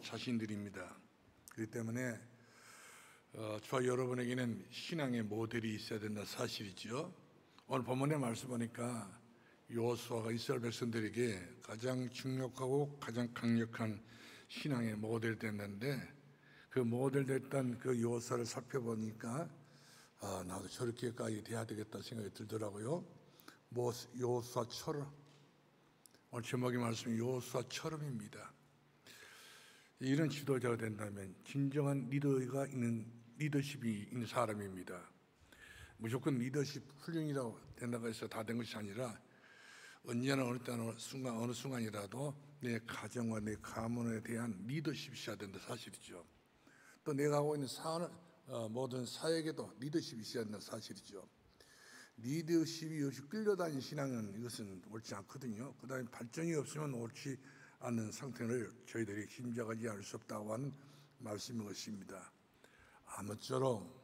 자신들입니다. 그렇기 때문에 저와 여러분에게는 신앙의 모델이 있어야 된다는 사실이죠. 오늘 본문의 말씀 보니까 여호수아가 이스라엘 백성들에게 가장 중요하고 가장 강력한 신앙의 모델이 됐는데, 그 모델 됐던 그 여호수아를 살펴보니까 나도 저렇게까지 돼야 되겠다 생각이 들더라고요. 여호수아처럼. 오늘 제목의 말씀이 여호수아처럼입니다. 이런 지도자가 된다면 진정한 리더십이 있는 사람입니다. 무조건 리더십 훈련이라고 된다고 해서 다 된 것이 아니라 언제나 어느 순간이라도 내 가정과 내 가문에 대한 리더십이 있어야 된다 사실이죠. 또 내가 하고 있는 모든 사역에도 리더십이 있어야 된다 사실이죠. 리더십이 없이 끌려다니는 신앙은 이것은 옳지 않거든요. 그 다음에 발전이 없으면 옳지 않는 상태를 저희들이 짐작하지 않을 수 없다고 하는 말씀인 것입니다. 아무쪼록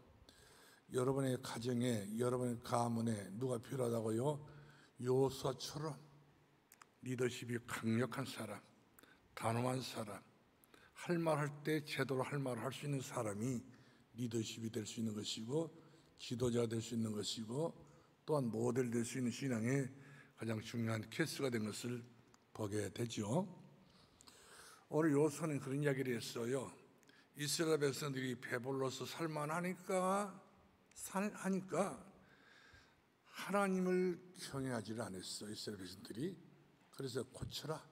여러분의 가정에, 여러분의 가문에 누가 필요하다고요? 여호수아처럼 리더십이 강력한 사람, 단호한 사람, 할 말 할 때 제대로 할 말을 할 수 있는 사람이 리더십이 될 수 있는 것이고, 지도자가 될 수 있는 것이고, 또한 모델 될 수 있는 신앙의 가장 중요한 케이스가 된 것을 보게 되죠. 오늘 여호수아는 그런 이야기를 했어요. 이스라엘 백성들이 배불러서 살만하니까 하나님을 경외하지를 않았어, 이스라엘 백성들이. 그래서 고쳐라.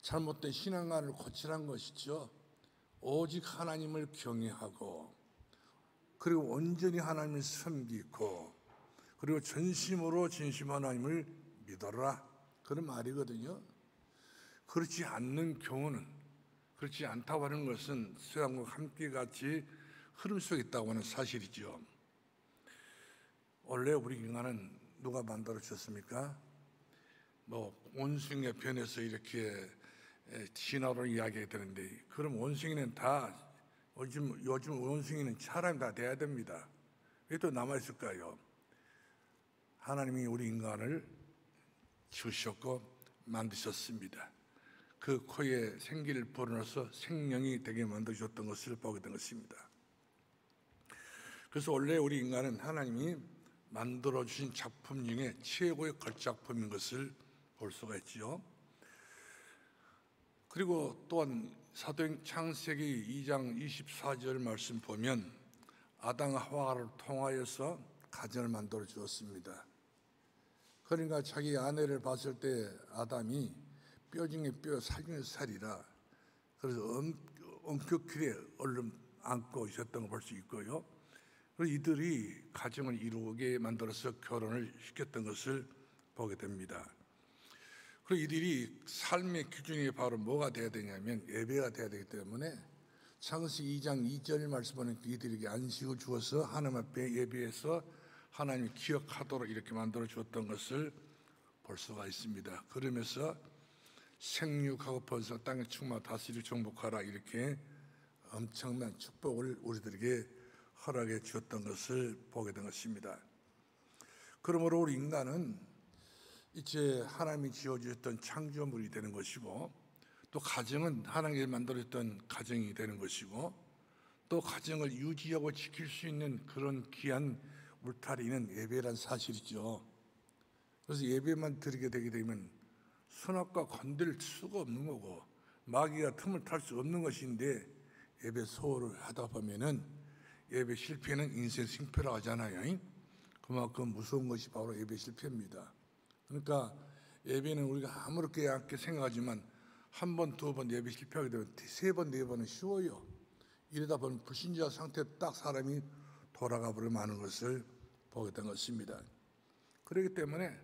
잘못된 신앙관을 고치란 것이죠. 오직 하나님을 경외하고, 그리고 온전히 하나님을 섬기고, 그리고 전심으로 진심 하나님을 믿어라, 그런 말이거든요. 그렇지 않는 경우는, 그렇지 않다고 하는 것은 세상과 함께 같이 흐름 속에 있다고 하는 사실이죠. 원래 우리 인간은 누가 만들어 주셨습니까? 원숭이가 변해서 이렇게 진화로 이야기해야 되는데, 그럼 원숭이는 다 요즘 원숭이는 사람이 다 돼야 됩니다. 왜 또 남아있을까요? 하나님이 우리 인간을 지으셨고 만드셨습니다. 그 코에 생기를 불어넣어서 생명이 되게 만들어줬던 것을 보게 된 것입니다. 그래서 원래 우리 인간은 하나님이 만들어주신 작품 중에 최고의 걸작품인 것을 볼 수가 있지요. 그리고 또한 사도행 창세기 2장 24절 말씀 보면 아담과 하와를 통하여서 가정을 만들어 주었습니다. 그러니까 자기 아내를 봤을 때 아담이 뼈 중에 뼈, 살 중에 살이라, 그래서 엄격하게 얼른 안고 있었던 걸 볼 수 있고요. 그리고 이들이 가정을 이루게 만들어서 결혼을 시켰던 것을 보게 됩니다. 그리고 이들이 삶의 기준이 바로 뭐가 돼야 되냐면 예배가 돼야 되기 때문에 창세기 2장 2절 말씀은 이들에게 안식을 주어서 하나님 앞에 예배해서 하나님을 기억하도록 이렇게 만들어 주었던 것을 볼 수가 있습니다. 그러면서 생육하고 번성 땅에 충만 다스리고 정복하라, 이렇게 엄청난 축복을 우리들에게 허락해 주었던 것을 보게 된 것입니다. 그러므로 우리 인간은 이제 하나님이 지어주셨던 창조물이 되는 것이고, 또 가정은 하나님이 만들어줬던 가정이 되는 것이고, 또 가정을 유지하고 지킬 수 있는 그런 귀한 울타리는 예배란 사실이죠. 그래서 예배만 드리게 되게 되면 선악과 건들 수가 없는 거고 마귀가 틈을 탈 수 없는 것인데, 예배 소홀을 하다 보면은 예배 실패는 인생 승패라고 하잖아요. 그만큼 무서운 것이 바로 예배 실패입니다. 그러니까 예배는 우리가 아무렇게 얇게 생각하지만 한 번, 두 번 예배 실패하게 되면 세 번, 네 번은 쉬워요. 이러다 보면 불신자 상태에 딱 사람이 돌아가 버리고 마는 것을 보게 된 것입니다. 그렇기 때문에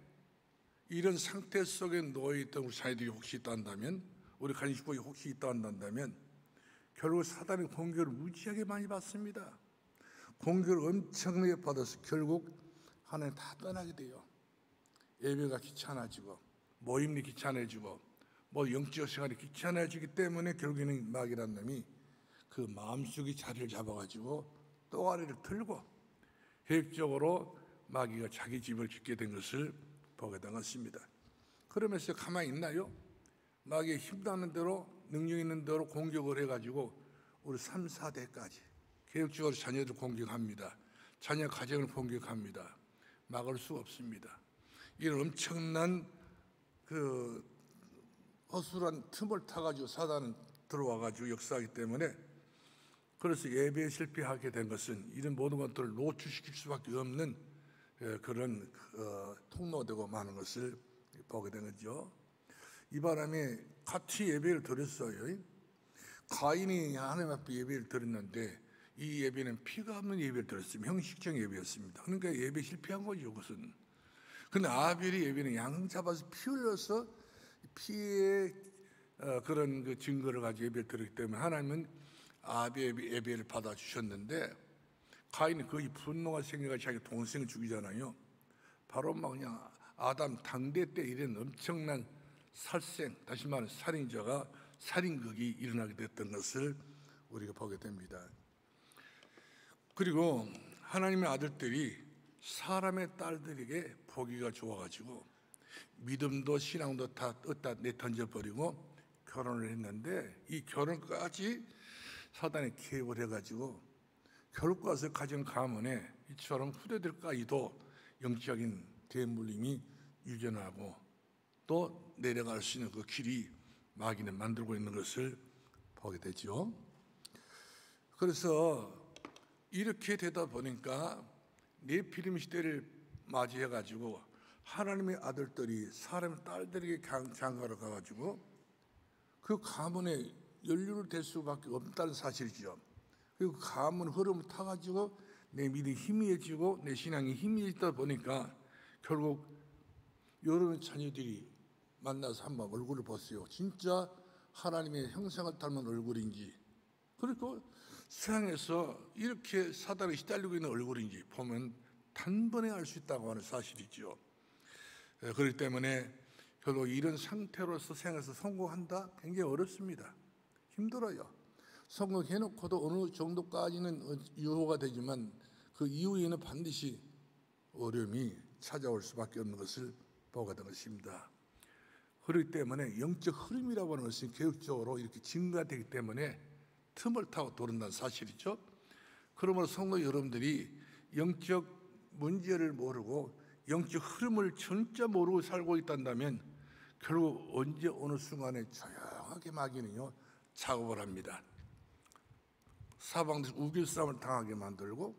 이런 상태 속에 놓여있던 우리 자녀들이 혹시 있다 한다면, 우리 간식부에 혹시 있다 한다면 결국 사단의 공격을 무지하게 많이 받습니다. 공격을 엄청나게 받아서 결국 하나님 다 떠나게 돼요. 예배가 귀찮아지고 모임이 귀찮아지고 영적 생활이 귀찮아지기 때문에 결국에는 마귀란 놈이 그 마음속에 자리를 잡아가지고 또아리를 틀고 계획적으로 마귀가 자기 집을 짓게 된 것을 보게 된 것입니다. 그러면서 가만히 있나요? 마귀의 힘닿는 대로 능력 있는 대로 공격을 해가지고 우리 3, 4대까지 계획적으로 자녀들 공격합니다. 자녀 가정을 공격합니다. 막을 수 없습니다. 이런 엄청난 그 허술한 틈을 타가지고 사단은 들어와가지고 역사하기 때문에, 그래서 예배에 실패하게 된 것은 이런 모든 것들을 노출시킬 수밖에 없는 그런 통로되고 많은 것을 보게 된 거죠. 이 바람에 같이 예배를 드렸어요. 가인이 하나님 앞에 예배를 드렸는데 이 예배는 피가 없는 예배를 드렸습니다. 형식적 예배였습니다. 그러니까 예배 실패한 거죠, 그것은. 근데 아벨이 예배는 양 잡아서 피 흘려서 피의 그런 그 증거를 가지고 예배를 드렸기 때문에 하나님은 아벨의 예배를 받아주셨는데, 가인이 거의 분노가 생겨서 자기 동생을 죽이잖아요. 바로 막 그냥 아담 당대 때 이런 엄청난 살생, 다시 말하면 살인자가 살인극이 일어나게 됐던 것을 우리가 보게 됩니다. 그리고 하나님의 아들들이 사람의 딸들에게 보기가 좋아가지고 믿음도 신앙도 다 어디다 내던져버리고 결혼을 했는데, 이 결혼까지 사단이 개입을 해가지고 결국 가서 가정 가문에 이처럼 후대들까지도 영적인 대물림이 유전하고 또 내려갈 수 있는 그 길이 마귀는 만들고 있는 것을 보게 되죠. 그래서 이렇게 되다 보니까 네피림 시대를 맞이해가지고 하나님의 아들들이 사람의 딸들에게 장가를 가가지고 그 가문에 연루를 될 수밖에 없다는 사실이죠. 그리고 그 가문 흐름을 타가지고 내 믿음이 희미해지고 내 신앙이 희미해지다 보니까 결국 여러분 자녀들이 만나서 한번 얼굴을 보세요. 진짜 하나님의 형상을 닮은 얼굴인지, 그리고 세상에서 이렇게 사단에 시달리고 있는 얼굴인지 보면 단번에 알 수 있다고 하는 사실이죠. 그렇기 때문에 결국 이런 상태로서 세상에서 성공한다? 굉장히 어렵습니다. 힘들어요. 성공해놓고도 어느 정도까지는 유효가 되지만 그 이후에는 반드시 어려움이 찾아올 수밖에 없는 것을 보게 된 것입니다. 그렇기 때문에 영적 흐름이라고 하는 것은 계획적으로 이렇게 증가되기 때문에 틈을 타고 도른다는 사실이죠. 그러므로 성도 여러분들이 영적 문제를 모르고 영적 흐름을 전혀 모르고 살고 있다면 결국 언제 어느 순간에 조용하게 마귀는요 작업을 합니다. 사방에서 우길쌈을 당하게 만들고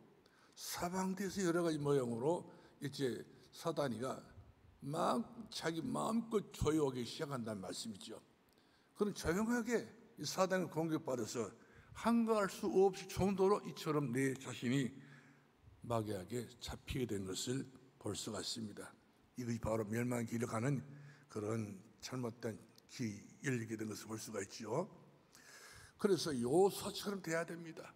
사방에서 여러 가지 모양으로 이제 사단이가 막 자기 마음껏 조여오기 시작한다는 말씀이죠. 그럼 조용하게 사단을 공격받아서 한가할 수 없을 정도로 이처럼 내 자신이 마귀에게 잡히게 된 것을 볼 수가 있습니다. 이것이 바로 멸망의 길을 가는 그런 잘못된 길이 열리게 된 것을 볼 수가 있죠. 그래서 요소처럼 돼야 됩니다.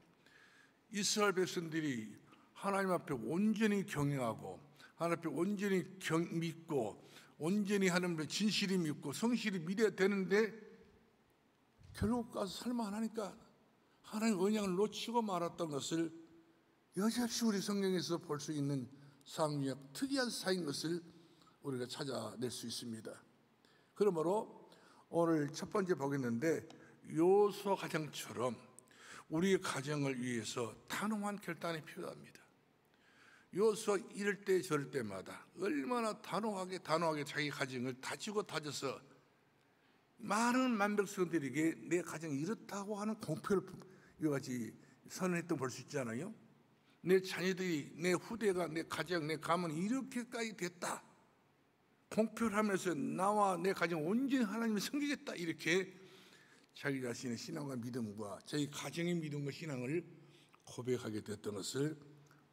이스라엘 백성들이 하나님 앞에 온전히 경외하고 하나님 앞에 온전히 믿고 온전히 하나님을 진실히 믿고 성실히 믿어야 되는데 결국 가서 살만하니까 하나님 언약을 놓치고 말았던 것을 여지없이 우리 성경에서 볼 수 있는 상유역 특이한 사인 것을 우리가 찾아낼 수 있습니다. 그러므로 오늘 첫 번째 보겠는데 요소 가정처럼 우리의 가정을 위해서 단호한 결단이 필요합니다. 요소 이럴 때 저럴 때마다 얼마나 단호하게 자기 가정을 다지고 다져서 많은 만백성들에게 내 가정이 이렇다고 하는 공표를 이같이 선언했던 볼 수 있잖아요. 내 자녀들이, 내 후대가, 내 가정, 내 가문이 이렇게까지 됐다 공표를 하면서 나와 내 가정 온전히 하나님을 섬기겠다 이렇게 자기 자신의 신앙과 믿음과 자기 가정의 믿음과 신앙을 고백하게 됐던 것을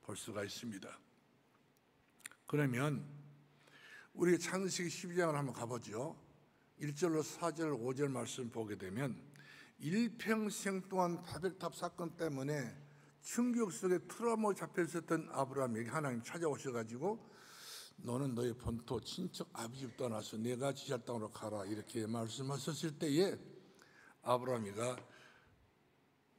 볼 수가 있습니다. 그러면 우리 창세기 12장을 한번 가보죠. 1절로 4절 5절 말씀 보게 되면 일평생 동안 바벨탑 사건 때문에 충격 속에 트라우마 잡혀 있었던 아브라함에게 하나님 찾아오셔가지고 너는 너의 본토 친척 아버지 집 떠나서 내가 지시할 땅으로 가라 이렇게 말씀하셨을 때에 아브라함이가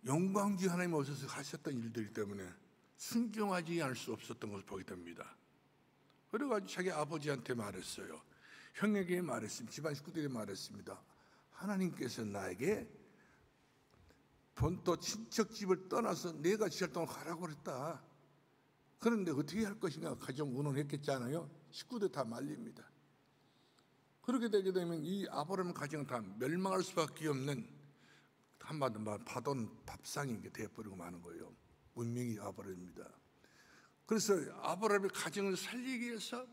영광주 하나님 오셔서 하셨던 일들이기 때문에 순종하지 않을 수 없었던 것을 보게 됩니다. 그래가지고 자기 아버지한테 말했어요. 형에게 말했습니다. 집안 식구들이 말했습니다. 하나님께서 나에게 본토 친척 집을 떠나서 내가 지할 동안 가라고 그랬다. 그런데 어떻게 할 것인가 가정 운운했겠잖아요. 식구들 다 말립니다. 그렇게 되게 되면 이 아브라함 가정은 다 멸망할 수밖에 없는, 한마디로 말 파돈 밥상인 게 되어버리고 마는 거예요. 운명이 아브라함입니다. 그래서 아브라함의 가정을 살리기 위해서,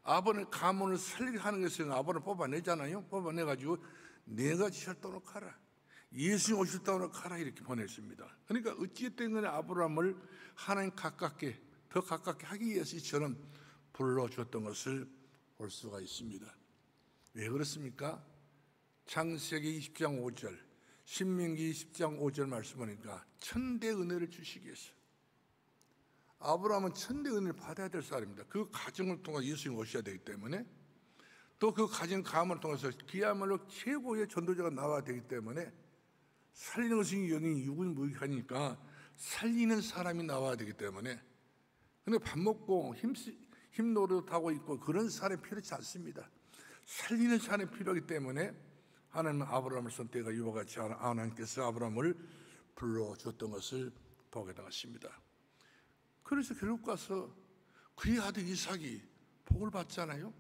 아브라함의 가문을 살리게 하는 것을 아브라함을 뽑아내잖아요. 뽑아내가지고 내가 지할 동안 가라, 예수님 오실 동안 가라, 이렇게 보냈습니다. 그러니까 어찌됐든 간에 아브라함을 하나님 가깝게, 더 가깝게 하기 위해서 이처럼 불러주었던 것을 볼 수가 있습니다. 왜 그렇습니까? 창세기 20장 5절, 신명기 20장 5절 말씀 보니까 천대 은혜를 주시기 위해서, 아브라함은 천대 은혜를 받아야 될 사람입니다. 그 가정을 통해 예수님 오셔야 되기 때문에, 또 그 가정 가문을 통해서 그야말로 최고의 전도자가 나와야 되기 때문에, 살리는 것이 영이 육은 무익하니까 살리는 사람이 나와야 되기 때문에, 근데 밥 먹고 힘 노릇하고 있고 그런 사람이 필요치 않습니다. 살리는 사람이 필요하기 때문에 하나님은 아브라함을 선택하여 이와 같이 하나님께서 아브라함을 불러줬던 것을 보게 되었습니다. 그래서 결국 가서 그의 아들 이삭이 복을 받잖아요.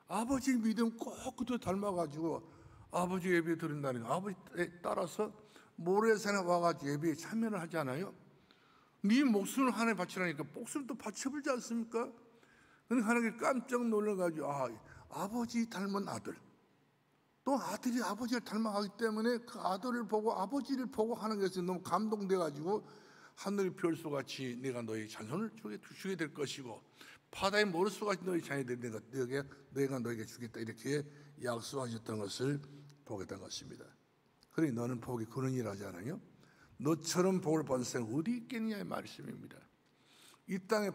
아버지 믿음 꼭 그대로 닮아가지고 아버지 예배에 드린다는 거, 아버지에 따라서 모래산에 와가지고 예배에 참여를 하잖아요. 네 목숨을 하나님께 바치라니까 목숨을 또 바쳐버리지 않습니까? 그러니까 하나님께 깜짝 놀라가지고 아버지 닮은 아들, 또 아들이 아버지를 닮아가기 때문에 그 아들을 보고 아버지를 보고 하는 것에 너무 감동돼가지고 하늘의 별소같이 내가 너희 자손을 주게 될 것이고 바다의 모래소같이 너희 자녀들이 내가 너에게 주겠다, 이렇게 약속하셨던 것을 보게 된 것입니다. 그러니 너는 복이 근원이라잖아요. 너처럼 복을 받는 사람이 어디 있겠느냐의 말씀입니다. 이 땅에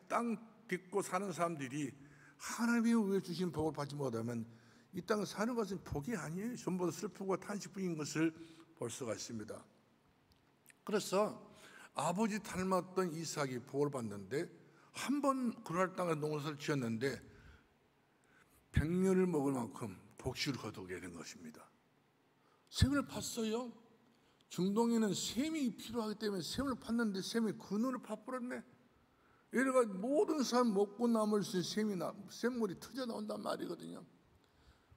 땅 딛고 사는 사람들이 하나님이 왜 주신 복을 받지 못하면 이 땅에 사는 것은 복이 아니에요. 전부 다 슬프고 탄식뿐인 것을 볼 수가 있습니다. 그래서 아버지 닮았던 이삭이 복을 받는데, 한 번 그랄 땅에 농사를 지었는데 100년을 먹을 만큼 복식을 거두게 된 것입니다. 셈을 팠어요. 중동에는 셈이 필요하기 때문에 셈을 팠는데 셈이 근원을 파버렸네. 이래가 모든 사람 먹고 남을 수 있는 셈물이 터져 나온단 말이거든요.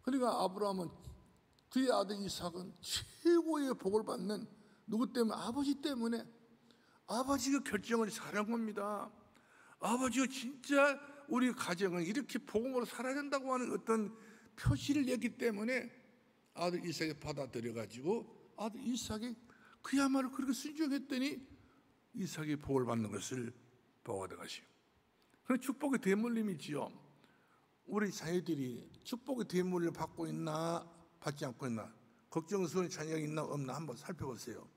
그러니까 아브라함은, 그의 아들 이삭은 최고의 복을 받는, 누구 때문에? 아버지 때문에. 아버지가 결정을 잘한 겁니다. 아버지가 진짜 우리 가정은 이렇게 복음으로 살아야 된다고 하는 어떤 표시를 냈기 때문에 아들 이삭이 받아들여가지고 아들 이삭이 그야말로 그렇게 순종했더니 이삭이 복을 받는 것을 보게 되가시오. 그런 축복의 대물림이지요. 우리 자녀들이 축복의 대물을 받고 있나 받지 않고 있나, 걱정스러운 자녀가 있나 없나 한번 살펴보세요.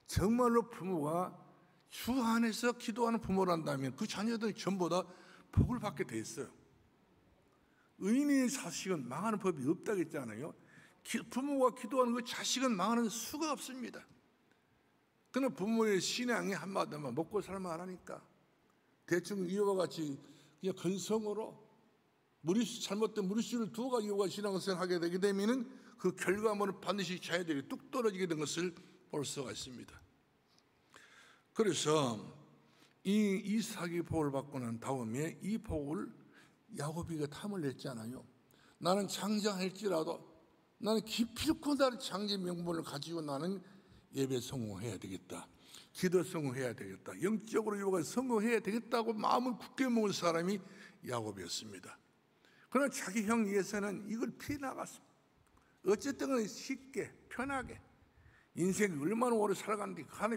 정말로 부모가 주 안에서 기도하는 부모란다면 그 자녀들이 전부 다 복을 받게 돼 있어요. 의인의 자식은 망하는 법이 없다고 했잖아요. 부모가 기도하는 그 자식은 망하는 수가 없습니다. 그러나 부모의 신앙이 한마디만 먹고 살만하니까 대충 이와 같이 그냥 근성으로 잘못된 무리수를 두어가 이와 신앙을 하게 되게 되면은 그 결과물은 반드시 자녀들이 뚝 떨어지게 된 것을 볼 수가 있습니다. 그래서 이 이삭이 복을 받고 난 다음에 이 복을 야곱이가 탐을 냈잖아요. 나는 장자할지라도 나는 기필코 나를 장자 명분을 가지고 나는 예배 성공해야 되겠다, 기도 성공해야 되겠다, 영적으로 이와 성공해야 되겠다고 마음을 굳게 먹은 사람이 야곱이었습니다. 그러나 자기 형 예서는 이걸 피해 나갔습니다. 어쨌든 쉽게 편하게 인생이 얼마나 오래 살아가는데 그 안에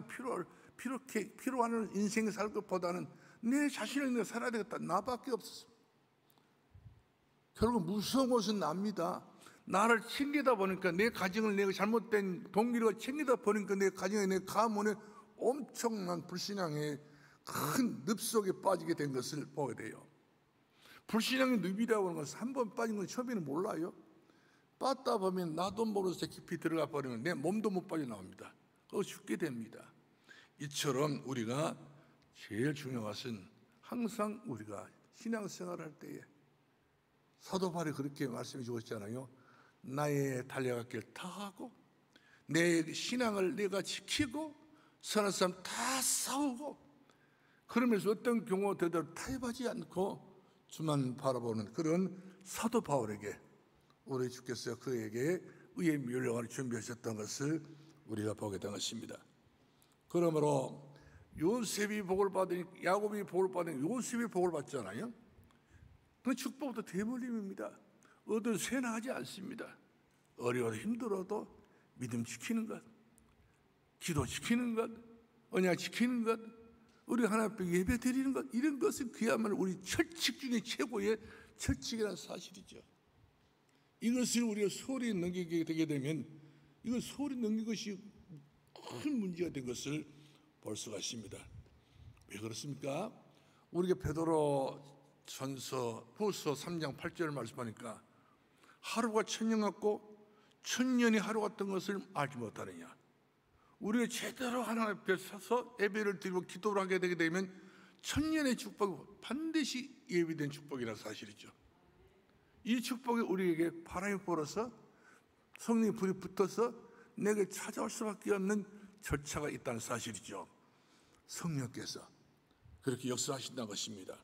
필요한 인생을 살 것보다는 내 자신을 내가 살아야 되겠다, 나밖에 없었습니다. 결국 무서운 것은 납니다. 나를 챙기다 보니까 내 가정을, 내가 잘못된 동기를 챙기다 보니까 내 가정에, 내 가문에 엄청난 불신앙의 큰 늪 속에 빠지게 된 것을 보게 돼요. 불신앙의 늪이라고 하는 것은 한 번 빠진 건 처음에는 몰라요. 빠다 보면 나도 모르면서 깊이 들어가 버리면 내 몸도 못 빠져나옵니다. 그거 죽게 됩니다. 이처럼 우리가 제일 중요한 것은 항상 우리가 신앙생활을 할 때에 사도 바울이 그렇게 말씀해 주었잖아요. 나의 달려갈 길 다 하고 내 신앙을 내가 지키고 선한 사람 다 싸우고, 그러면서 어떤 경우 되도록 타협하지 않고 주만 바라보는 그런 사도 바울에게 우리 주께서 그에게 의의 멸령을 준비하셨던 것을 우리가 보게 된 것입니다. 그러므로 요셉이 복을 받으니, 야곱이 복을 받으니 요셉이 복을 받잖아요. 그 축복도 대물림입니다. 얻어 쇠나하지 않습니다. 어려워도 힘들어도 믿음 지키는 것, 기도 지키는 것, 언약 지키는 것, 우리 하나님 앞에 예배 드리는 것, 이런 것은 그야말로 우리 철칙 중에 최고의 철칙이라는 사실이죠. 이것을 우리가 소홀히 넘기게 되게 되면, 이거 소홀히 넘긴 것이 큰 문제가 된 것을 볼 수가 있습니다. 왜 그렇습니까? 우리가 베드로 전서 후서 3장 8절을 말씀하니까 하루가 천년 같고 천년이 하루 같은 것을 알지 못하느냐. 우리가 제대로 하나님 앞에 서서 예배를 드리고 기도를 하게 되게 되면 천년의 축복이 반드시 예비된 축복이라는 사실이죠. 이 축복이 우리에게 바람이 불어서 성령의 불이 붙어서 내게 찾아올 수밖에 없는 절차가 있다는 사실이죠. 성령께서 그렇게 역사하신다는 것입니다.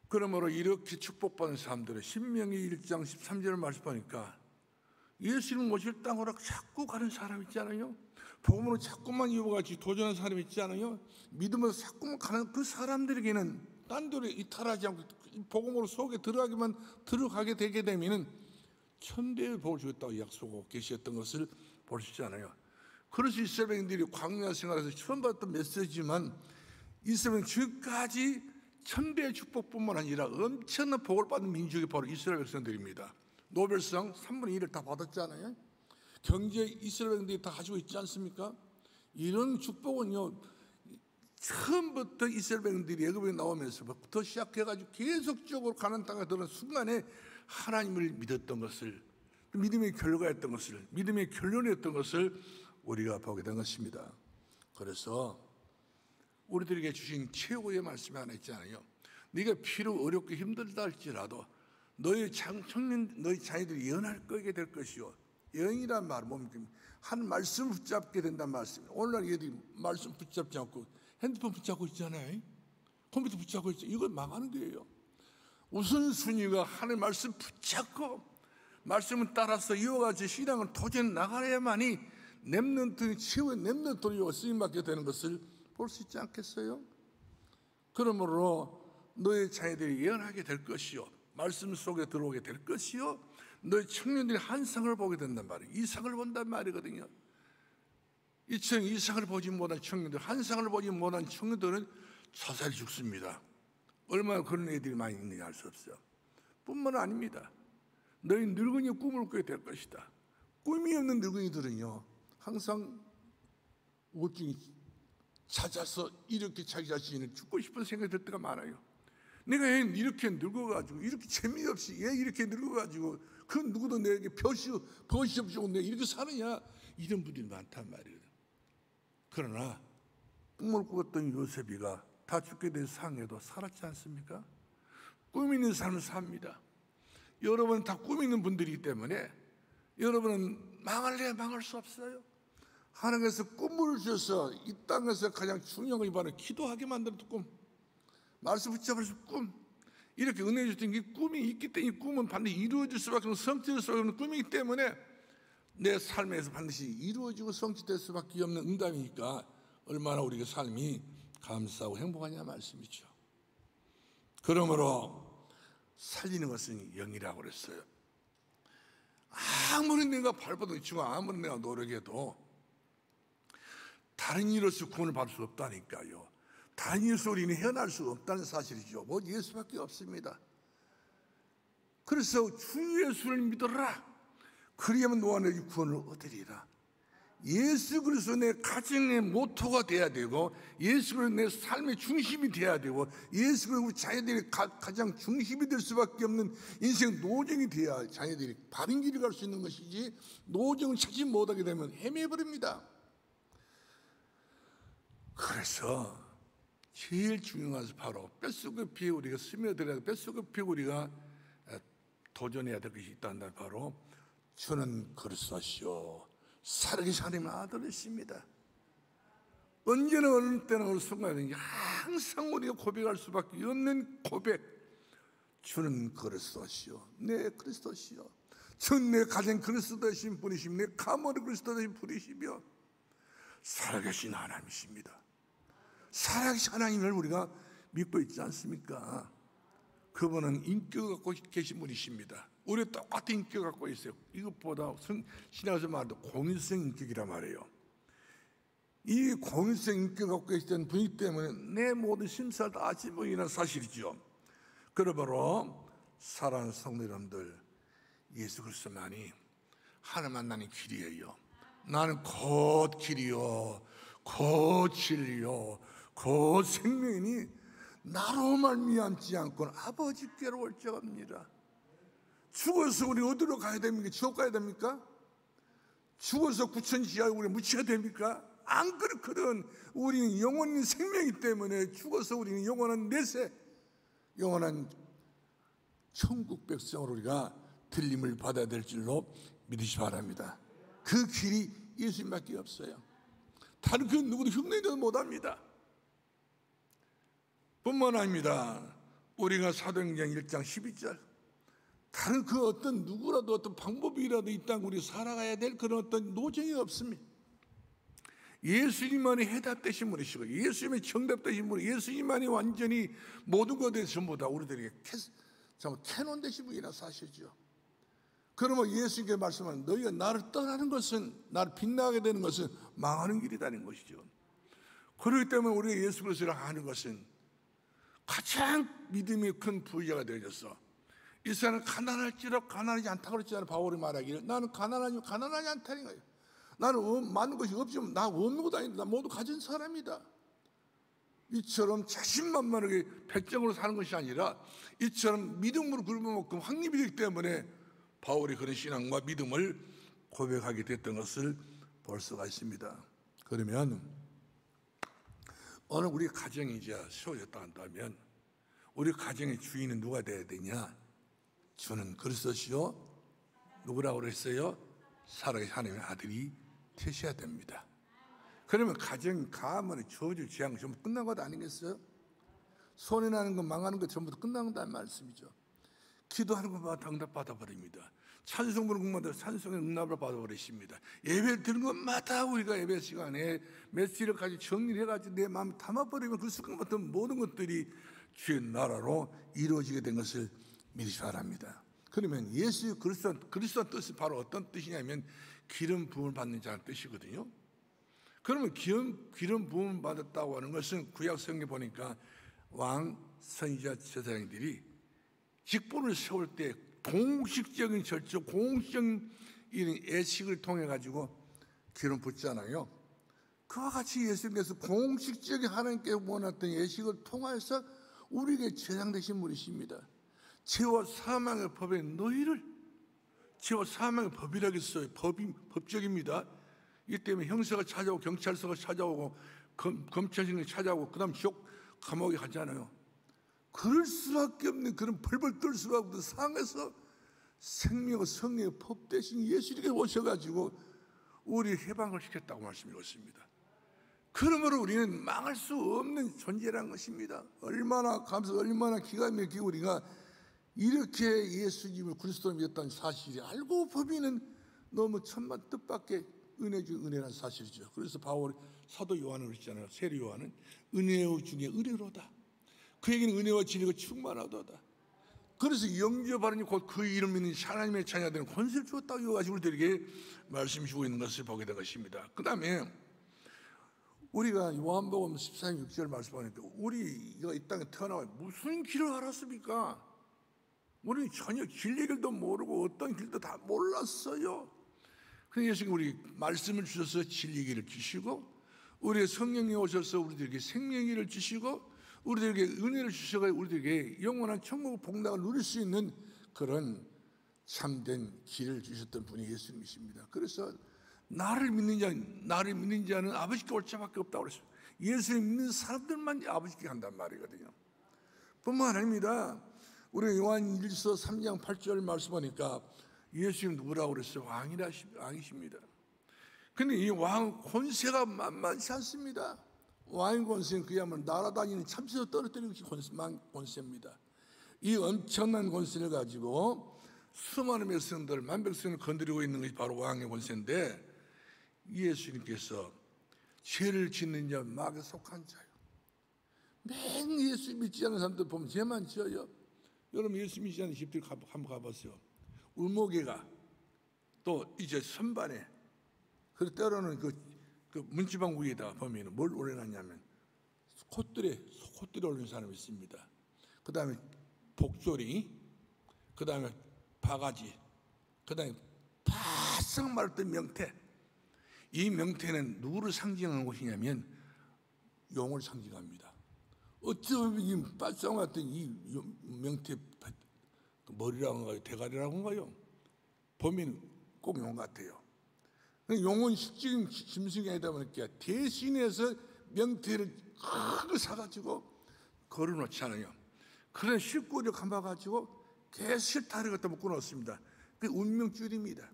그러므로 이렇게 축복받은 사람들은 신명기 1장 13절을 말씀하니까 예수님 모실 땅으로 자꾸 가는 사람 있잖아요. 복음으로 자꾸만 이어같이 도전하는 사람 있잖아요. 믿음으로 자꾸만 가는 그 사람들에게는 딴 데로 이탈하지 않고 복음으로 속에 들어가게 되게 되면 천대의 복을 주겠다고 약속하고 계셨던 것을 볼 수 있잖아요. 그래서 이스라엘 백성들이 광야 생활에서 처음 받았던 메시지만 이스라엘 지금까지 천대의 축복뿐만 아니라 엄청난 복을 받는 민족이 바로 이스라엘 백성들입니다. 노벨상 3분의 1을 다 받았잖아요. 경제 이스라엘 백성들이 다 가지고 있지 않습니까? 이런 축복은요, 처음부터 이스라엘 백성들이 애굽에 나오면서부터 시작해가지고 계속적으로 가나안 땅에 들어간 순간에 하나님을 믿었던 것을, 믿음의 결과였던 것을, 믿음의 결론이었던 것을 우리가 보게 된 것입니다. 그래서 우리들에게 주신 최고의 말씀이 하나 있잖아요. 네가 비록 어렵고 힘들다 할지라도 너희 자녀들이 예언할 거게 될 것이요. 예언이란 말은 뭡니까? 한 말씀 붙잡게 된다는 말씀입니다. 오늘날 얘들이 말씀 붙잡지 않고 핸드폰 붙잡고 있잖아요. 컴퓨터 붙잡고 있잖아요. 이건 망하는 거예요. 우선순위가 하나님의 말씀 붙잡고 말씀을 따라서 이어가지 신앙을 도전해 나가야만이 렘넌트, 최후의 렘넌트로 쓰임받게 되는 것을 볼 수 있지 않겠어요? 그러므로 너의 자녀들이 예언하게 될 것이요, 말씀 속에 들어오게 될 것이요, 너희 청년들이 한 상을 보게 된단 말이에요. 이상을 본단 말이거든요. 이상을 보지 못한 청년들, 한 상을 보지 못한 청년들은 자살이 죽습니다. 얼마나 그런 애들이 많이 있는지 알 수 없어요. 뿐만 아닙니다. 너희 늙은이 꿈을 꾸게 될 것이다. 꿈이 없는 늙은이들은요, 항상 우울증이 찾아서 이렇게 자기 자신을 죽고 싶은 생각이 들 때가 많아요. 내가 이렇게 늙어가지고, 이렇게 재미없이 얘 이렇게 늙어가지고 그 누구도 내게 벗이 없이 내가 이렇게 사느냐, 이런 분들이 많단 말이에요. 그러나 꿈을 꾸었던 요셉이가 다 죽게 된 상에도 살았지 않습니까? 꿈 있는 삶을 삽니다. 여러분 다 꿈 있는 분들이기 때문에 여러분은 망할래야 망할 수 없어요. 하나님께서 꿈을 주셔서 이 땅에서 가장 중요한 걸 바로 기도하게 만드는 꿈, 말씀 붙잡아서 꿈, 이렇게 은혜 주신 이 꿈이 있기 때문에 이 꿈은 반드시 이루어질 수밖에 없는, 성취될 수밖에 없는 꿈이기 때문에 내 삶에서 반드시 이루어지고 성취될 수밖에 없는 응답이니까 얼마나 우리가 삶이 감사하고 행복하냐 말씀이죠. 그러므로 살리는 것은 영이라고 그랬어요. 아무리 내가 발버둥 치고 아무리 내가 노력해도 다른 이로서 구원을 받을 수 없다니까요. 다른 이로서 우리는 헤어날 수 없다는 사실이죠. 뭐 예수밖에 없습니다. 그래서 주 예수를 믿어라. 그리하면 너와 너희 구원을 얻으리라. 예수 그리스도 내 가정의 모토가 돼야 되고, 예수 그리스도 내 삶의 중심이 돼야 되고, 예수 그리스도 우리 자녀들이 가장 중심이 될 수밖에 없는 인생 노정이 돼야 자녀들이 바른 길을 갈 수 있는 것이지, 노정을 찾지 못하게 되면 헤매버립니다. 그래서 제일 중요한 것은 바로 뼛속깊이 우리가 스며들어야 돼. 뼛속깊이 우리가 도전해야 될 것이 있다는 말, 바로 주는 그리스도시요 살아계신 하나님의 아들이십니다. 언제나 어느 때나 어느 순간에 항상 우리가 고백할 수밖에 없는 고백. 주는 그리스도시요, 내 그리스도시요. 전 내 가정 그리스도 되신 분이시며 내 가문의 그리스도 되신 분이시며 살아계신 하나님이십니다. 살아계신 하나님을 우리가 믿고 있지 않습니까? 그분은 인격을 갖고 계신 분이십니다. 우리 똑같은 인격을 갖고 있어요. 이것보다 신약에서 말하는 공유성 인격이란 말이에요. 이 공유성 인격을 갖고 계시던 분이기 때문에 내 모든 심사를 다 아시고 있는 사실이죠. 그러므로 사랑하는 성도 여러분들, 예수 그리스도만이 하나님 만나는 길이에요. 나는 곧 길이요, 곧 진리요, 곧 생명이니 나로 말미암지 않고는 아버지께로 올 자 없느니라. 죽어서 우리 어디로 가야 됩니까? 지옥 가야 됩니까? 죽어서 구천 지하에 우리 묻혀야 됩니까? 안 그렇거든. 우리는 영원히 생명이기 때문에 죽어서 우리는 영원한 내세, 영원한 천국 백성으로 우리가 들림을 받아야 될 줄로 믿으시 바랍니다. 그 길이 예수님밖에 없어요. 다른 그 누구도 흉내내도 못합니다. 뿐만 아닙니다. 우리가 사도행전 1장 12절, 다른 그 어떤 누구라도 어떤 방법이라도 이 땅 우리 살아가야 될 그런 어떤 노정이 없습니다. 예수님만이 해답되신 분이시고 예수님이 정답되신 분이, 예수님만이 완전히 모든 것에 전부 다 우리들에게 캐논 되신 분이라 사실이죠. 그러면 예수님께 말씀하는, 너희가 나를 떠나는 것은, 나를 빗나가게 되는 것은 망하는 길이라는 것이죠. 그렇기 때문에 우리가 예수 그리스도를 아는 것은 가장 믿음이 큰 부유자가 되어졌어. 이 사람은 가난할지라도 가난하지 않다고 그랬잖아요. 바울이 말하기를 나는 가난하지 않다는 거예요. 나는 많은 것이 없지만 나 없는 것도 아니다. 나 모두 가진 사람이다. 이처럼 자신만만하게 백정으로 사는 것이 아니라 이처럼 믿음으로 굶어먹고 확립이 되기 때문에 바울이 그런 신앙과 믿음을 고백하게 됐던 것을 볼 수가 있습니다. 그러면 어느 우리 가정이 이제 세워졌다 한다면 우리 가정의 주인은 누가 되어야 되냐? 주는 그리스도시요, 누구라고 그랬어요? 살아계신 하나님의 아들이 되셔야 됩니다. 그러면 가정, 가문의 저주, 재앙 전부 끝난 것 아니겠어요? 손해 나는 것, 망하는 것 전부 끝난다는 말씀이죠. 기도하는 것마다 응답받아 버립니다. 찬송 부르는 것마다 찬송의 응답을 받아버리십니다. 예배 드리는 것마다 우리가 예배 시간에 메시지를 가지고 정리를 해가지고 내 마음을 담아버리면 그 순간부터 모든 것들이 주의 나라로 이루어지게 된 것을 믿으시 바랍니다. 그러면 예수 그리스도 뜻이 바로 어떤 뜻이냐면 기름 부음을 받는 자의 뜻이거든요. 그러면 기름 부음을 받았다고 하는 것은 구약 성경에 보니까 왕, 선지자, 제사장들이 직분을 세울 때 공식적인 절차, 공식적인 예식을 통해 가지고 기름 붓잖아요. 그와 같이 예수님께서 공식적인 하나님께 원했던 예식을 통해서 우리에게 제장 되신 분이십니다. 죄와 사망의 법에 너희를, 죄와 사망의 법이라고 했어요. 법적입니다. 이 때문에 형사가 찾아오고 경찰서가 찾아오고 검찰청이 찾아오고 그 다음 지옥 감옥에 가잖아요. 그럴 수밖에 없는 그런 벌벌 떨 수밖에 없는 상황에서 생명과 성령의 법 대신 예수님께 오셔가지고 우리 해방을 시켰다고 말씀드렸습니다. 그러므로 우리는 망할 수 없는 존재라는 것입니다. 얼마나 감사하고 얼마나 기가 막히고 우리가 이렇게 예수님을 그리스도를 믿었다는 사실이 알고 법이는 너무 천만 뜻밖의 은혜 중 은혜라는 사실이죠. 그래서 바울이 사도 요한을 그랬잖아요. 세례 요한은 은혜 중에 은혜로다. 그에게는 은혜와 진리가 충만하도다. 그래서 영접하는 곧 그 이름 믿는 하나님의 자녀들은 권세를 주었다고 이어가지고 우리들에게 말씀 주고 있는 것을 보게 된 것입니다. 그 다음에 우리가 요한복음 14장 6절 말씀하니까 우리가 이 땅에 태어나서 무슨 길을 알았습니까? 우리는 전혀 길 얘기도 모르고 어떤 길도 다 몰랐어요. 그래서 예수님 우리 말씀을 주셔서 진리기를 주시고 우리의 성령이 오셔서 우리들에게 생명기를 주시고 우리들에게 은혜를 주셔서 우리들에게 영원한 천국 복락을 누릴 수 있는 그런 참된 길을 주셨던 분이 예수님이십니다. 그래서 나를 믿는 자는 아버지께 올 자밖에 없다고 그랬어요. 예수님 믿는 사람들만 아버지께 간단 말이거든요. 뿐만 아닙니다. 우리 요한 1서 3장 8절 말씀하니까 예수님 누구라고 그랬어요? 왕이십니다. 근데 이 왕 권세가 만만치 않습니다. 왕의 권세는 그야말로 날아다니는 참새도 떨어뜨리는 것이 권세입니다. 이 엄청난 권세를 가지고 수많은 백성들, 만 백성을 건드리고 있는 것이 바로 왕의 권세인데, 예수님께서 죄를 짓는 자, 마귀에 속한 자요. 맨 예수 믿지 않는 사람들 보면 죄만 지어요. 여러분 예수 믿지 않는 집들 한번 가보세요. 울목이가 또 이제 선반에, 그리고 때로는 그 문지방 위에다 보면 뭘 올려놨냐면 콧들에 올린 사람이 있습니다. 그 다음에 복조리, 그 다음에 바가지, 그 다음에 바싹 말랐던 명태. 이 명태는 누구를 상징하는 것이냐면 용을 상징합니다. 어쩌면 이 바싹 말랐던 이 명태 머리라고 한가요? 대가리라고 한가요? 보면 꼭 용 같아요. 용은 실질적인 짐승이 아니다 보니까 대신해서 명태를 크게 사가지고 걸어놓지 않아요. 그런 실꼬리를 감아가지고 계속 실타래 갖다 묶어놓습니다. 그게 운명줄입니다.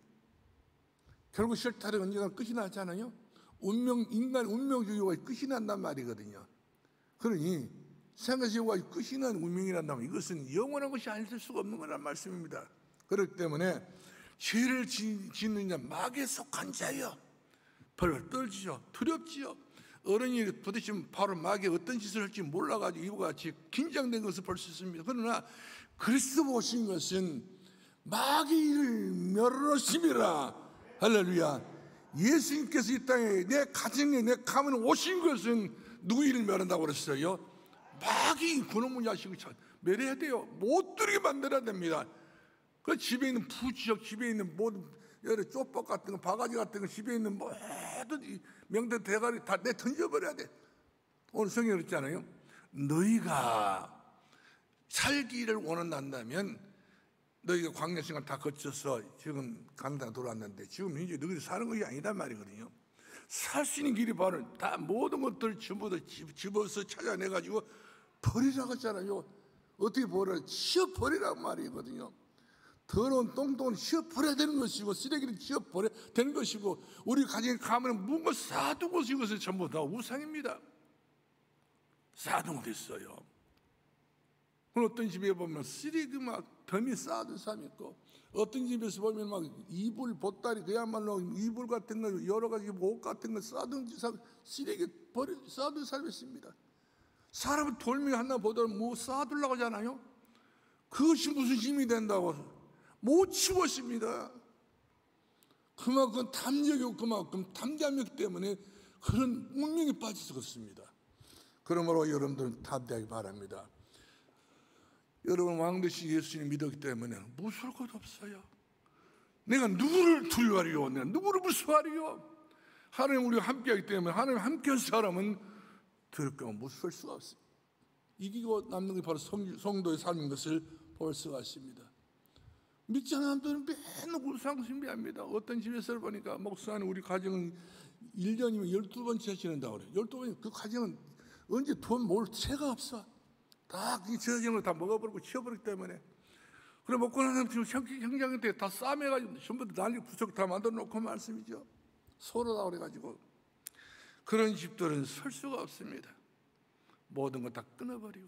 결국 실타래가 언젠가 끝이 나잖아요. 인간 운명주의가 끝이 난단 말이거든요. 그러니 생각지와 끝이 난 운명이란다면 이것은 영원한 것이 아닐 수가 없는 거란 말씀입니다. 그렇기 때문에 죄를 짓는 자, 마귀에 속한 자여, 벌벌 떨지요, 두렵지요. 어른이 부딪히면 바로 마귀가 어떤 짓을 할지 몰라가지고 이와 같이 긴장된 것을 볼 수 있습니다. 그러나 그리스도 오신 것은 마귀를 멸하심이라. 할렐루야. 예수님께서 이 땅에 내 가정에 내 가문에 오신 것은 누구 일을 멸한다고 그랬어요? 마귀 그놈의 자식을 멸해야 돼요. 못 들게 만들어야 됩니다. 그 집에 있는 부지역, 집에 있는 모든 여러 쪽박 같은 거, 바가지 같은 거, 집에 있는 모든 명태 대가리 다 내 던져버려야 돼. 오늘 성경에 그랬잖아요. 너희가 살기를 원한다면 너희가 광야 시간 다 거쳐서 지금 가나안 돌아왔는데 지금 이제 너희들 사는 것이 아니단 말이거든요. 살 수 있는 길이 바로 다 모든 것들 전부 다 집어서 찾아내가지고 버리라고 했잖아요. 어떻게 버려요? 치워버리라고 말이거든요. 더러운 똥똥은 치워버려야 되는 것이고 쓰레기는 치워버려야 되는 것이고 우리 가정에 가면 뭔가 쌓아둔 것이 이것은 전부 다 우상입니다. 쌓아둔 것도 있어요. 어떤 집에 보면 쓰레기 막 더미 쌓아둔 사람이 있고 어떤 집에서 보면 막 이불, 보따리 그야말로 이불 같은 거 여러 가지 옷 같은 거 쌓아둔 쓰레기 쌓아둔 사람이 있습니다. 사람은 돌멩이 하나 보더라도 뭐 쌓아두려고 하잖아요. 그것이 무슨 힘이 된다고 못 치웠습니다. 그만큼 탐욕이 없고 그만큼 탐욕 때문에 그런 운명에 빠질 수가 없습니다. 그러므로 여러분들은 담대하기 바랍니다. 여러분 왕 되신 예수님 믿었기 때문에 무서울 것 없어요. 내가 누구를 두려워하리요? 내가 누구를 무서워하리요? 하나님 우리가 함께하기 때문에 하나님 함께한 사람은 두렵고 무서울 수가 없습니다. 이기고 남는 게 바로 성도의 삶인 것을 볼 수가 있습니다. 믿지 않는 사람들은 맨날 우상숭배합니다. 어떤 집에서 보니까 목사님 우리 가정은 1년이면 12번째 지낸다고 그래요. 12번 그 가정은 언제 돈 모을 새가 없어. 다 이 저녁을 다 먹어버리고 치워버리기 때문에. 그래 먹고 나서 지금 형제한테 다 싸매가지고 전부 다 난리 부쩍 다 만들어 놓고 말씀이죠. 서로다 그래가지고 그런 집들은 설 수가 없습니다. 모든 거 다 끊어버리고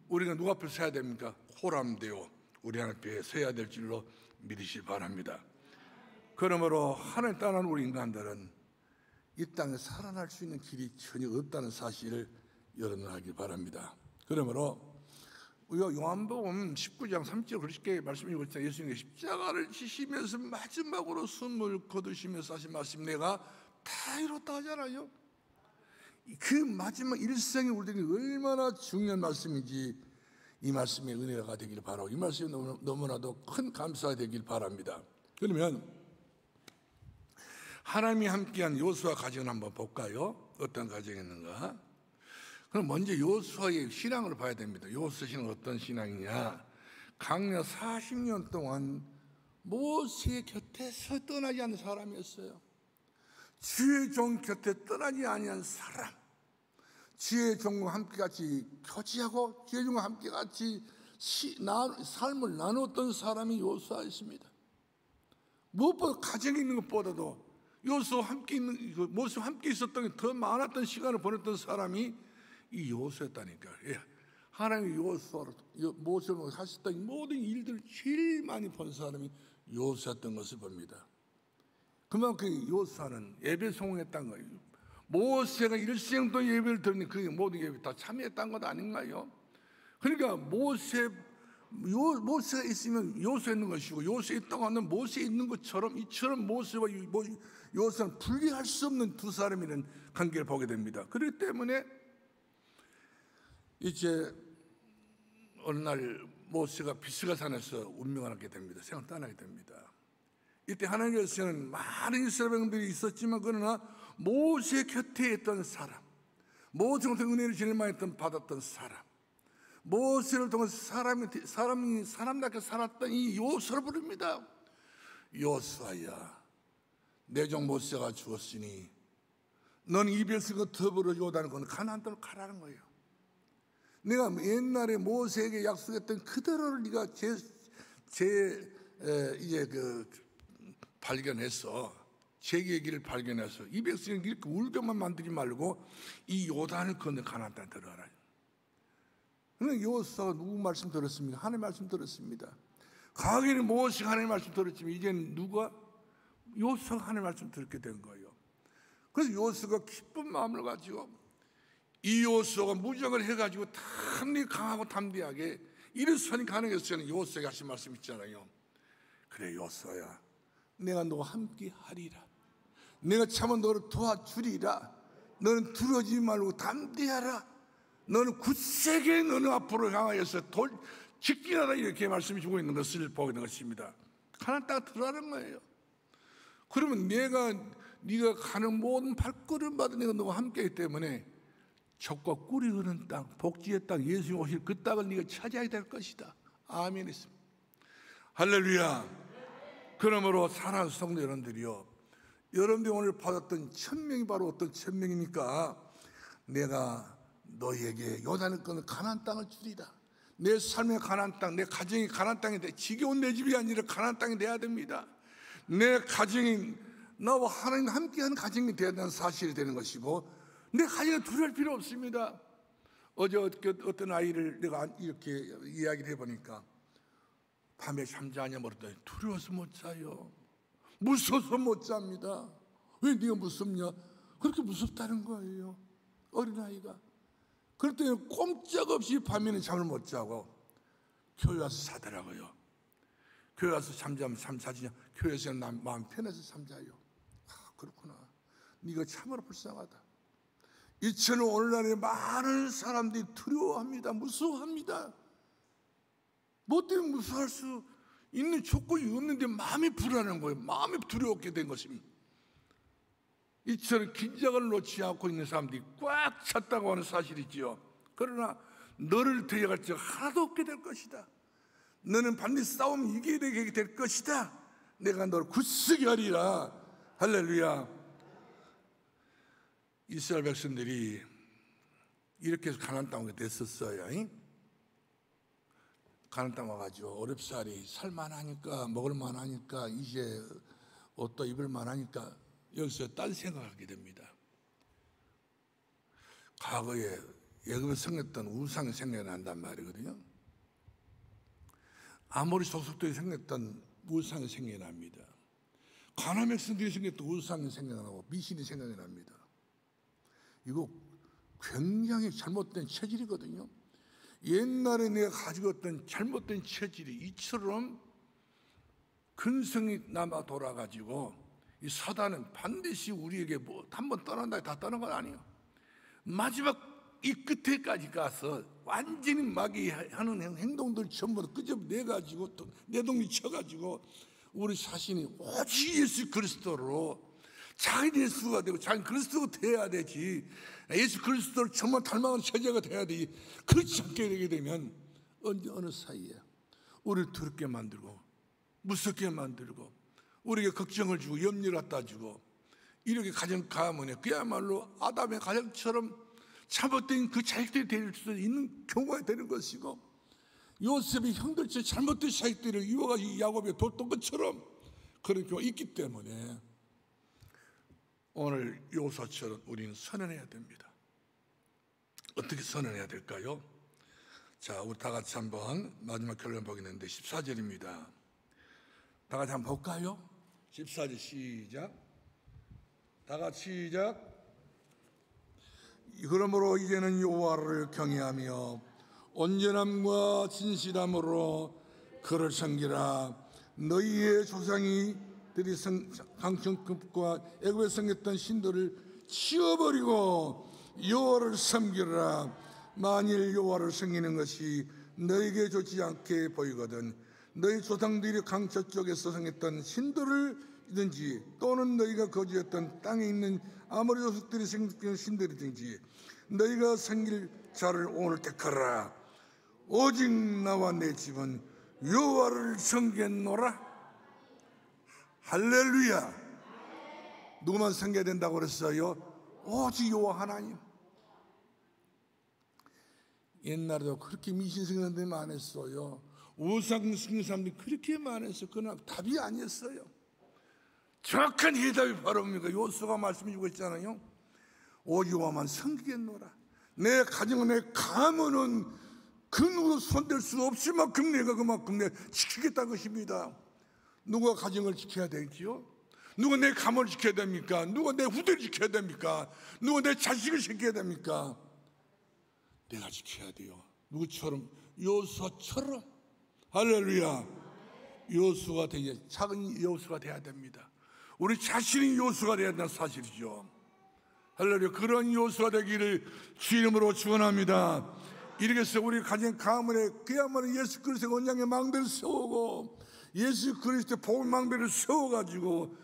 우리가 누구 앞에 서야 됩니까? 호람되어 우리 하나님 앞에 서야 될 줄로 믿으시기 바랍니다. 그러므로 하나님 떠난 우리 인간들은 이 땅에 살아날 수 있는 길이 전혀 없다는 사실을 여러분 알기 바랍니다. 그러므로 우리가 요한복음 19장 3절 그렇게 말씀이고 있잖아요. 예수님이 십자가를 지시면서 마지막으로 숨을 거두시면서 하신 말씀 내가 다 이뤘다 하잖아요. 그 마지막 일생이 우리에게 얼마나 중요한 말씀인지 이 말씀의 은혜가 되기를 바라고 이 말씀이 너무나도 큰 감사가 되길 바랍니다. 그러면 하나님이 함께한 여호수아 가정을 한번 볼까요? 어떤 가정이 있는가? 그럼 먼저 여호수아의 신앙을 봐야 됩니다. 여호수아 신앙은 어떤 신앙이냐? 강년 40년 동안 모세 곁에서 떠나지 않는 사람이었어요. 주의 종 곁에 떠나지 아니한 사람, 주의 종과 함께같이 교제하고 주의 종과 함께같이 삶을 나누었던 사람이 여호수아였습니다. 무엇보다 가정에 있는 것보다도 요셉과 함께 있는, 모세와 함께 있었던 더 많았던 시간을 보냈던 사람이 이 요셉이었다니까요. 예. 하나님이 모세와 하셨던 이 모든 일들을 제일 많이 본 사람이 요셉이었던 것을 봅니다. 그만큼 요셉은 예배 성공했다는 거예요. 모세가 일생도 예배를 드리니 그 모든 예배 다 참여했다는 것 아닌가요? 그러니까 모세가 있으면 요셉 있는 것이고, 요셉 있다고 하면 모세 있는 것처럼, 이처럼 모세와 요셉은 분리할 수 없는 두 사람이라는 관계를 보게 됩니다. 그렇기 때문에 이제 어느 날 모세가 비스가산에서 운명을 하게 됩니다. 세상을 떠나게 됩니다. 이때 하나님께서는 많은 이스라엘 백성들이 있었지만, 그러나 모세 곁에 있던 사람, 모세를 통해 은혜를 제일 많이 받았던 사람, 모세를 통해서 사람답게 살았던 이 요셉을 부릅니다. 요셉아, 내 종 모세가 죽었으니 너는 이 백성과 더불어 요단을 건너 가나안 땅으로 가라는 거예요. 내가 옛날에 모세에게 약속했던 그대로를 네가 발견해서, 제기의 길을 발견해서 이 백성이 이렇게 울게만 만들지 말고 이 요단을 건너 가나안 땅에 들어가라. 그러니까 요셉은 누구 말씀 들었습니까? 하나님 말씀 들었습니다. 과거에는 모세가 하나님 말씀 들었지만 이제는 누가? 요셉가 하나님 말씀 듣게 된 거예요. 그래서 요셉가 기쁜 마음을 가지고, 이 요셉가 무장을 해가지고 강하고 담대하게 일어서니까 하나님께서는 요셉에게 하신 말씀 있잖아요. 그래 요셉아, 내가 너와 함께 하리라. 내가 참아 너를 도와주리라. 너는 두려워지지 말고 담대하라. 너는 굳세게 너는 앞으로 향하여서 직진하라. 이렇게 말씀해 주고 있는 것을 보게 되는 것입니다. 가나안 땅에 들어가는 거예요. 그러면 네가 가는 모든 발걸음마다 내가 너와 함께이기 때문에 적과 꿀이 흐르는 땅, 복지의 땅, 예수님 오실 그 땅을 네가 차지하게 될 것이다. 아멘 했습니다. 할렐루야. 그러므로 사랑하는 성도 여러분들이요, 여러분들이 오늘 받았던 1000명이 바로 어떤 1000명입니까? 내가 너희에게 요단을 건너 가나안 땅을 주리라. 내 삶의 가나안 땅, 내 가정이 가나안 땅이 돼. 지겨운 내 집이 아니라 가나안 땅이 돼야 됩니다. 내 가정이 나와 하나님 함께하는 가정이 돼야 되는 사실이 되는 것이고, 내 가정에 두려울 필요 없습니다. 어제 어떤 아이를 내가 이렇게 이야기를 해보니까 밤에 잠자냐 물었더니 두려워서 못 자요. 무서워서 못 잡니다. 왜 네가 무섭냐? 그렇게 무섭다는 거예요, 어린아이가. 그럴 때는 꼼짝없이 밤에는 잠을 못 자고 교회 와서 자더라고요. 교회 와서 잠자면 잠 자지냐? 교회에서는 마음 편해서 잠자요. 그렇구나. 네가 참으로 불쌍하다. 이처럼 오늘날에 많은 사람들이 두려워합니다. 무서워합니다. 뭐 때문에 무서워할 수 있는 조건이 없는데 마음이 불안한 거예요. 마음이 두려웠게 된 것입니다. 이처럼 긴장을 놓지 않고 있는 사람들이 꽉 찼다고 하는 사실이지요. 그러나 너를 데려갈 적 하나도 없게 될 것이다. 너는 반드시 싸움 이기게 될 것이다. 내가 너를 굳세게 하리라. 할렐루야. 이스라엘 백성들이 이렇게 해서 가나안 땅 오게 됐었어요. 가나안 땅 와가지고 어렵사리 살만하니까, 먹을만하니까, 이제 옷도 입을만하니까 여기서 딴 생각하게 됩니다. 과거에 애굽에 생겼던 우상이 생겨난단 말이거든요. 아모리 소속들이 생겼던 우상이 생겨납니다. 가나안 백성들이 생겼던 우상이 생겨나고 미신이 생겨납니다. 이거 굉장히 잘못된 체질이거든요. 옛날에 내가 가지고 있던 잘못된 체질이 이처럼 근성이 남아 돌아가지고, 이 사단은 반드시 우리에게 한번 떠난다 다 떠난 건 아니에요. 마지막 이 끝에까지 가서 완전히 마귀 하는 행동들 전부 끄집어내가지고 내동이 쳐가지고 우리 자신이 오직 예수 그리스도로 자기 예수가 되고 자기 그리스도가 돼야 되지, 예수 그리스도를 정말 닮아가는 제자가 돼야 되지. 그렇지 않게 되게 되면 어느 사이에 우리를 두렵게 만들고 무섭게 만들고 우리에게 걱정을 주고 염려를 갖다 주고, 이렇게 가정 가문에 그야말로 아담의 가정처럼 잘못된 그 자식들이 될 수 있는 경우가 되는 것이고, 요셉이 형들처럼 잘못된 자식들을 이어가지고 야곱에 뒀던 것처럼 그런 경우가 있기 때문에 오늘 요소처럼 우리는 선언해야 됩니다. 어떻게 선언해야 될까요? 자, 우리 다 같이 한번 마지막 결론 보겠는데 14절입니다. 다 같이 한번 볼까요? 14절 시작. 다 같이 시작. 그러므로 이제는 여호와를 경외하며 온전함과 진실함으로 그를 섬기라. 너희의 조상이 들이 강천급과 애굽에 섬겼던 신들을 치워버리고 여호와를 섬기라. 만일 여호와를 섬기는 것이 너에게 좋지 않게 보이거든 너희 조상들이 강천 쪽에서 섬겼던 신들이든지 또는 너희가 거주했던 땅에 있는 아모리 족속들이 섬긴 신들이든지 너희가 섬길 자를 오늘 택하라. 오직 나와 내 집은 여호와를 섬겼노라. 할렐루야. 누구만 섬겨야 된다고 그랬어요? 오직 여호와 하나님. 옛날에도 그렇게 미신 섬기는 사람들이 많았어요. 우상 섬기는 사람들이 그렇게 많았어요. 그러나 답이 아니었어요. 정확한 해답이 바로 뭡니까? 요수가 말씀해 주고 있잖아요. 오직 여호와만 섬기겠노라. 내 가정은 내 가문은 그 누구도 손댈 수 없을 만큼 내가 그만큼 내가 지키겠다는 것입니다. 누가 가정을 지켜야 되지요? 누가 내 가문을 지켜야 됩니까? 누가 내 후대를 지켜야 됩니까? 누가 내 자식을 지켜야 됩니까? 내가 지켜야 돼요. 누구처럼? 요수아처럼. 할렐루야. 요수가 되게 작은 요수가 돼야 됩니다. 우리 자신이 요수가 돼야 된다는 사실이죠. 할렐루야. 그런 요수가 되기를 주 이름으로 축원합니다. 이렇게 해서 우리 가정 가문에 그야말로 예수 그리스도의 언약의 망대를 세우고 예수 그리스도의 복음 망대를 세워가지고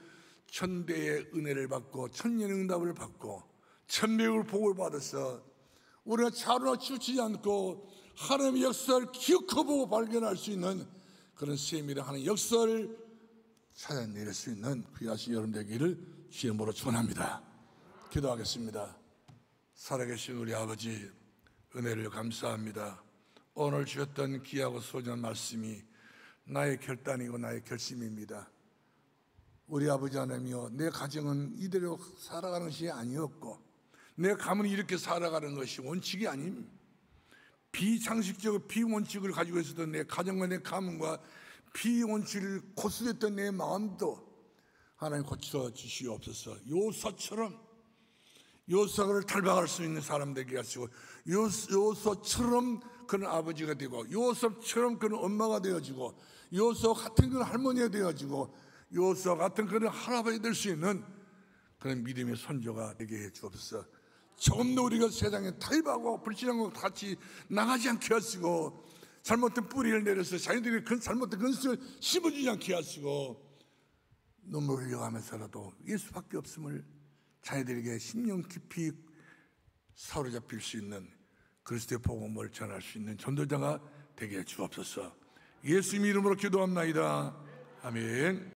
천대의 은혜를 받고 천년의 응답을 받고 천명을 복을 받아서 우리가 차로나 치우치지 않고 하나님의 역사를 기억해보고 발견할 수 있는 그런 셈이라 하는 역사를 찾아낼 수 있는 귀하신 여러분 되기를 주님으로 축원합니다. 기도하겠습니다. 살아계신 우리 아버지 은혜를 감사합니다. 오늘 주셨던 귀하고 소중한 말씀이 나의 결단이고 나의 결심입니다. 우리 아버지 하나님이여, 내 가정은 이대로 살아가는 것이 아니었고 내 가문이 이렇게 살아가는 것이 원칙이 아닙니다. 비상식적으로 비원칙을 가지고 있었던 내 가정과 내 가문과 비원칙을 고수했던 내 마음도 하나님 고쳐 주시옵소서. 요소처럼 요소를 탈박할 수 있는 사람 되게 하시고 요소처럼 그런 아버지가 되고 요소처럼 그런 엄마가 되어지고 요소 같은 그런 할머니가 되어지고 요소 같은 그런 할아버지 될 수 있는 그런 믿음의 선조가 되게 해 주옵소서. 조금 더 우리가 세상에 타협하고 불신한 것 같이 나가지 않게 하시고 잘못된 뿌리를 내려서 자녀들이 그 잘못된 근수를 심어주지 않게 하시고 눈물 흘려가면서라도 예수밖에 없음을 자녀들에게 심령 깊이 사로잡힐 수 있는 그리스도의 복음을 전할 수 있는 전도자가 되게 해 주옵소서. 예수님 이름으로 기도합나이다. 아멘.